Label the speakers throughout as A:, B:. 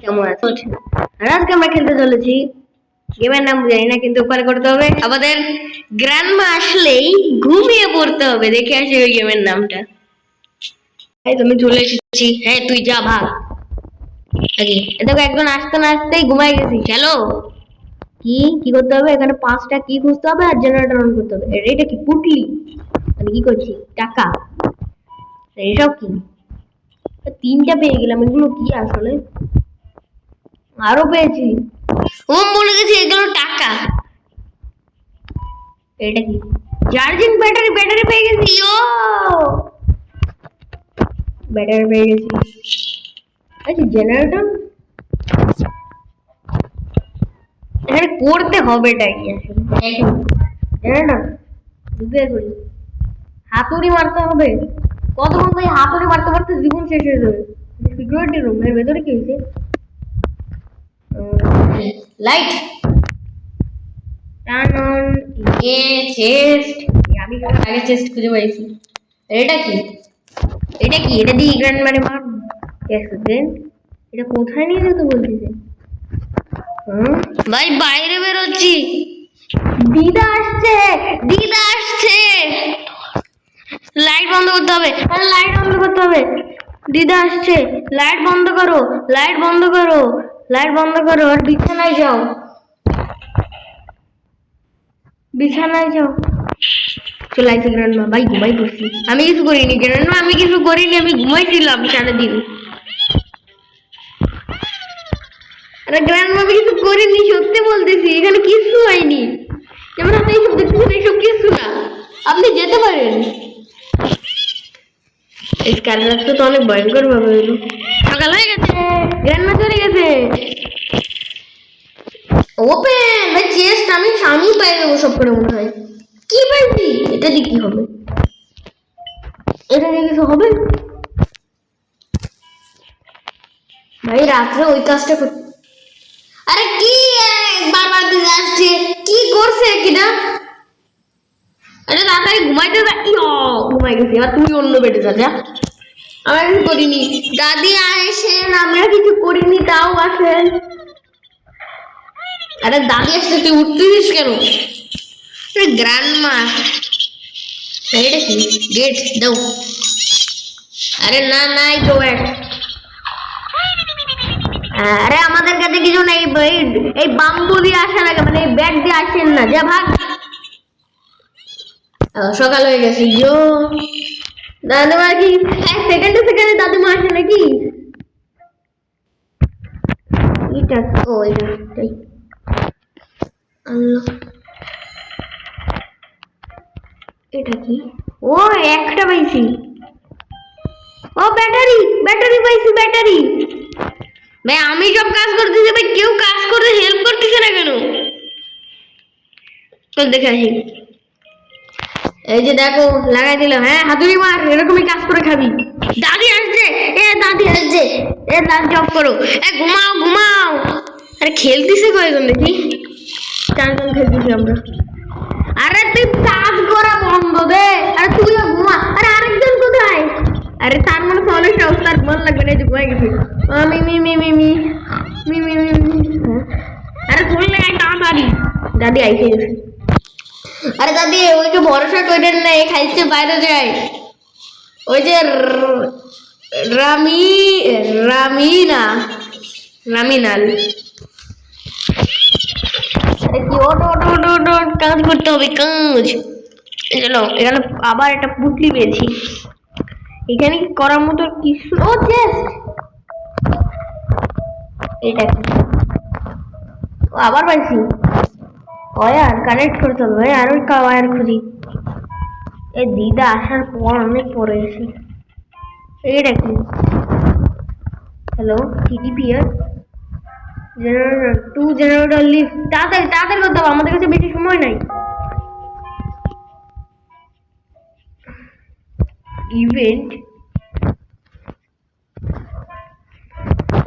A: কেমন আছে? আর আজকে আমরা খেলতে চলেছি গেমের নাম জানি না, কিন্তু ওপারে করতে হবে আমাদের গ্র্যান্ডমা আসলেই ঘুমিয়ে পড়তে হবে। দেখে আসি ওই গেমের নামটা। এই তুমি চলে এসেছি। হ্যাঁ তুই যা ভাগ। দেখো একজন আসতে না আসতেই ঘুমাই গেছি। চলো কি কি করতে হবে? এখানে 5টা কি খুঁজতে হবে আর জেনারেটর অন করতে হবে। এটা কি পুটলি? আমি কি করছি? টাকা? এসব কি? 3টা পেয়ে গেলাম। এগুলো কি আসলে? আরো পেয়েছি। ওম বলে গেছি এগুলো টাকা। এটা কি? Charging battery. ব্যাটারি পেয়ে গেছি। ও ব্যাটারি পেয়ে গেছি। আচ্ছা জেনারেটর এখানে করতে হবে এটা কি আসলে? জেনারেটর বুঝতে করি হাতুড়ি মারতে হবে। কতক্ষণ ভাই হাতুড়ি মারতে মারতে জীবন শেষ হয়ে যাবে। সিকিউরিটি রুম এর ভেতরে কি হয়েছে? Light turn on. চেস্ট। আমি আগে চেস্ট খুঁজে পাইছি। এটা কি? এটা কি? এটা দিয়ে গ্র্যান্ড মানে মার অ্যাক্সিডেন্ট। এটা কোথায় নিয়ে যেতে বলছিস? ভাই বাইরে বেরোচ্ছি। দিদা আসছে। দিদা আসছে। লাইট বন্ধ করতে হবে। আরে লাইট বন্ধ করতে হবে। দিদা আসছে। লাইট বন্ধ করো। লাইট বন্ধ করো। লাইট বন্ধ করো আর বিছানায় যাও। বিছানায় যাও। চলে আসছে গ্র্যান্ডমা। ভাই ঘুমাই পড়ছি। আমি কিছু করিনি গ্র্যান্ডমা, আমি কিছু করিনি। আমি ঘুমাইছিলাম সারাদিন। আরে গ্র্যান্ডমা আমি কিছু করিনি, সত্যি বলতেছি। এখানে কিছু হয়নি। যেমন আপনি এইসব দেখতেছেন, এইসব কিছু না। আপনি যেতে পারেন। এই স্ক্যানারটা তো অনেক ভয়ঙ্কর ভাবে হইলো। সকাল হয়ে গেছে। গ্র্যান্ডমা চলে গেছে। ওপেন ভাই চেস্ট। আমি সামনেই পাই দেবো সব করে মনে হয়। কি পাইছি? এটা দিয়ে কি হবে? এটা দিয়ে কিছু হবে? ভাই রাত্রে ওই কাজটা করতে। আরে কি বারবার দিকে আসছে? কি করছে কিনা? আরে তাড়াতাড়ি ঘুমাইতে যা। ঘুমাই গেছি। এবার তুমি অন্য বেডে যা। যা। আমরা কিছু করিনি। দাদি আসেন, আমরা কিছু করিনি তাও আসেন। আরে দাদি আসছে, তুই উঠতেছিস কেন? গ্র্যান্ডমা এটা কি? গেট দাও। আরে না নাই তো আরে আমাদের কাছে কিছু নেই। এই বাম্বু দিয়ে আসা লাগে, মানে এই ব্যাট দিয়ে আসেন না। যা ভাগ। সকাল হয়ে গেছে। ইয়ো দাদুমা কি সেকেন্ডে সেকেন্ডে দাদুমা আসে নাকি? এটা ও এটাই। আল্লাহ এটা কি? ও একটা পাইছি। ও ব্যাটারি। ব্যাটারি পাইছি। ব্যাটারি। ভাই আমি সব কাজ করতেছি, ভাই কেউ কাজ করতে হেল্প করতেছে না কেন? চল দেখে আসি। এই যে দেখো লাগাই দিলাম। হ্যাঁ হাতুড়ি মার, এরকমই কাজ করে খাবি। দাদি আসছে। দাদি আসছে। লাইট অফ করো। ঘুমাও ঘুমাও। আরে খেলতেছে কয়জন দেখি? 4জন খেলতেছি আমরা। আরে তুই কাজ করা বন্ধ দে। আরে তুইও ঘুমা। আরে আরেকজন কোথায়? আরে তার মনে সমস্যা, তার মন লাগবে না, যে ঘুমাই গেছে। Me me me me me me me me. আরে চললে তাড়াতাড়ি। দাদি আইসে গেছে। আরে দাদি ওই যে ভরসা করেন না, খাইছে বাইরে যায়। ওই যে রামি রামিনা রামিনাল। আরে কি ওট ওট ওট ওট ওট, কাজ করতে হবে কাজ। চলো এখানে আবার একটা পুটলি পেয়েছি। এখানে কি করার মতো কিছু? ও চেস্ট। এটা আবার পাইছি। ওয়্যার কানেক্ট করতে হবে। আর ওই ওয়্যার খুঁজি। এই দিদা আসার পর অনেক পরে এসে। এটা কি? Hello TDPR generator 2 generator lift. তাড়াতাড়ি তাড়াতাড়ি করতে হবে, আমাদের কাছে বেশি সময় নাই। ইভেন্ট।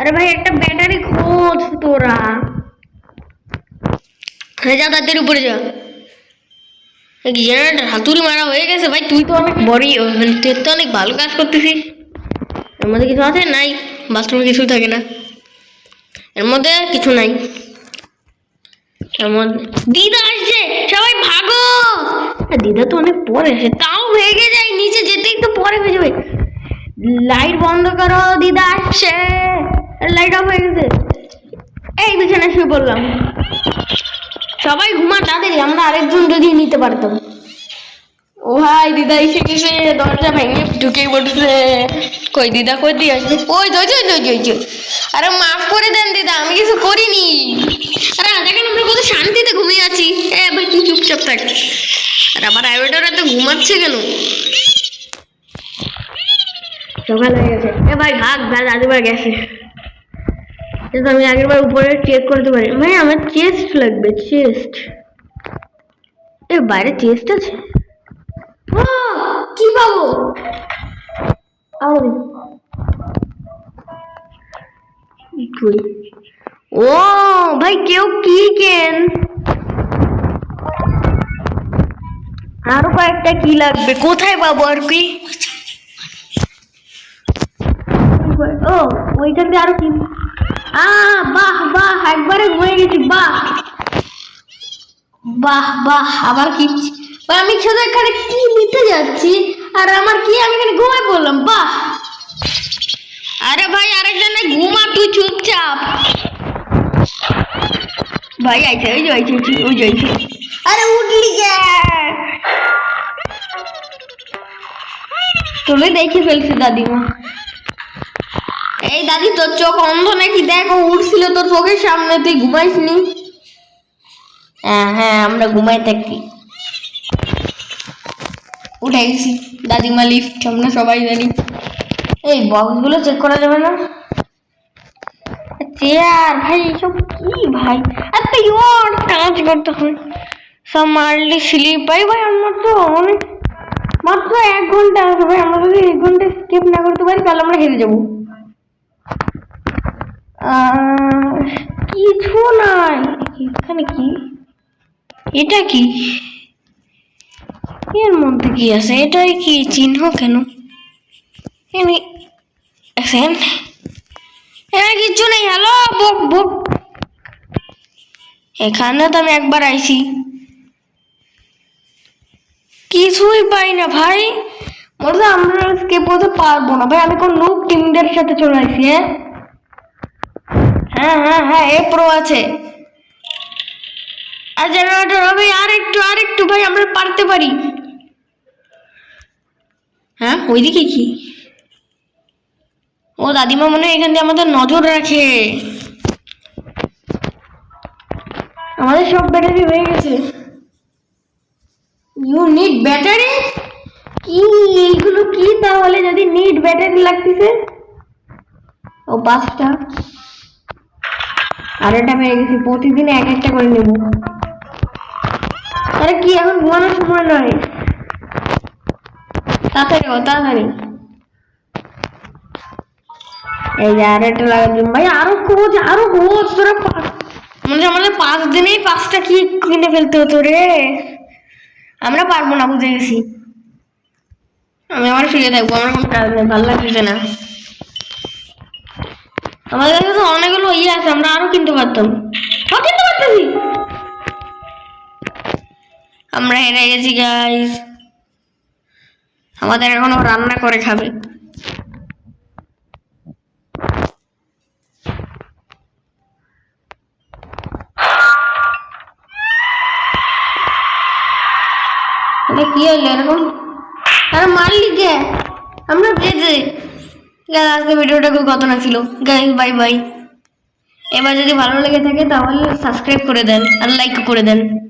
A: আরে ভাই একটা ব্যাটারি খোঁজ তোরা। হ্যাঁ যা তাদের উপরে যা। জেনারেটর হাতুড়ি মারা হয়ে গেছে। ভাই তুই তো অনেক বড়ই, তুই তো অনেক ভালো কাজ করতেছিস। আমাদের কিছু আছে নাই? বাথরুমে কিছুই থাকে না। এর মধ্যে কিছু নাই। এর মধ্যে দিদা আসছে, সবাই ভাগো। দিদা তো অনেক পরে আসে, তাও ভেগে যায়, নিচে যেতে একটু পরে হয়ে যাবে। লাইট বন্ধ করো, দিদা আসছে। লাইট অফ হয়ে গেছে। এই বিছানায় শুয়ে পড়লাম। সবাই ঘুমা তাড়াতাড়ি, আমরা আরেকজন যদি নিতে পারতাম। ও ভাই দিদা এসে গেছে, দরজা ভেঙে ঢুকে পড়ছে। কই দিদা, কই দিয়ে আসবে? ওই তো। আরে মাফ করে দেন দিদা, আমি কিছু করিনি। আরে দেখেন আমরা কত শান্তিতে ঘুমিয়ে আছি। ভাই তুই চুপচাপ থাক। আর আমার আইওটারা তো ঘুমাচ্ছে কেন? সকাল হয়ে গেছে। ভাই ভাগ, দাদিমা গেছে। আমি আগের বার উপরে চেক করতে পারি। ভাই আমার চেস্ট লাগবে, চেস্ট। বাইরে চেস্ট আছে? কি পাবো? ও ভাই কেউ কি কেন? আরো কয়েকটা কি লাগবে, কোথায় পাবো আর কি? ও ওইখান দিয়ে আরো কি? বাহ বাহ, একবারে ঘুমিয়ে গেছি। বাহ বাহ বাহ, আবার কি? আমি শুধু এখানে কি নিতে যাচ্ছি আর আমার কি, আমি এখানে ঘুমায় পড়লাম। বাহ। আরে ভাই আরেকজন ঘুমা, তুই চুপচাপ। ভাই আইছে, ওই যাইছে। আরে উঠলি কে? তুমি দেখে ফেলছি দাদিমা। এই দাদি তোর চোখ অন্ধ নাকি? দেখো উঠছিল তোর চোখের সামনে, তুই ঘুমাইসনি? হ্যাঁ আমরা ঘুমাই থাকি। উঠে গেছি দাদিমা, লিফট আমরা সবাই জানি। এই বক্সগুলো চেক করা যাবে না? চেয়ার ভাই, এসব কি ভাই? এত টাচ করতে হয়। সব মারলি স্লিপ ভাই। আর মাত্র 1 ঘন্টা আছে ভাই। আমরা যদি 1 ঘন্টা স্কিপ না করতে পারি তাহলে আমরা হেরে যাবো। কিছু নাই এখানে। কি এটা? কি এর মধ্যে কি আছে? এটাই কি চিহ্ন কেন? কিছু নেই। হ্যালো বুক। এখানে তো আমি একবার আইছি, কিছুই পাই না ভাই। বলতে আমরা স্কেপ করতে পারবো না ভাই। আমি কোন নুব টিমদের সাথে চলে আসি। হ্যাঁ এ প্রো আছে। আর জেনারেটর হবে। আরেকটু ভাই, আমরা পারতে পারি। হ্যাঁ ওইদিকে কি? ও দাদিমা মনে হয় এখান দিয়ে আমাদের নজর রাখে। আমাদের সব ব্যাটারি হয়ে গেছে। You need battery? কি এইগুলো কি তাহলে, যদি নিড ব্যাটারি লাগতেছে? ও 5টা। আর এটা পেয়ে গেছি। প্রতিদিন 1-1টা করে নেব। আরে কি, এখন ঘুমানোর সময় নয়। তাড়াতাড়ি। এই যে আর একটা লাগার জন্য ভাই, আরো খোঁজ। তোরা আমাদের 5 দিনেই 5টা কি কিনে ফেলতে হতো রে। আমরা পারবো না, বুঝে গেছি। আমি আমার শুয়ে থাকবো, আমার কোনো কাজ নেই, ভালো লাগছে না। আমাদের কাছে তো অনেকগুলো আছে, আমরা আরো কিনতে পারতাম। আমরা হেরে গেছি গাইস। আমাদের এখনো রান্না করে খাবে। কি হলো এরকম? আরে মারলি কে? আমরা যেতে। আজকে ভিডিওটা কত না ছিল গাইস। বাই। এবার যদি ভালো লেগে থাকে তাহলে সাবস্ক্রাইব করে দেন আর লাইক করে দেন।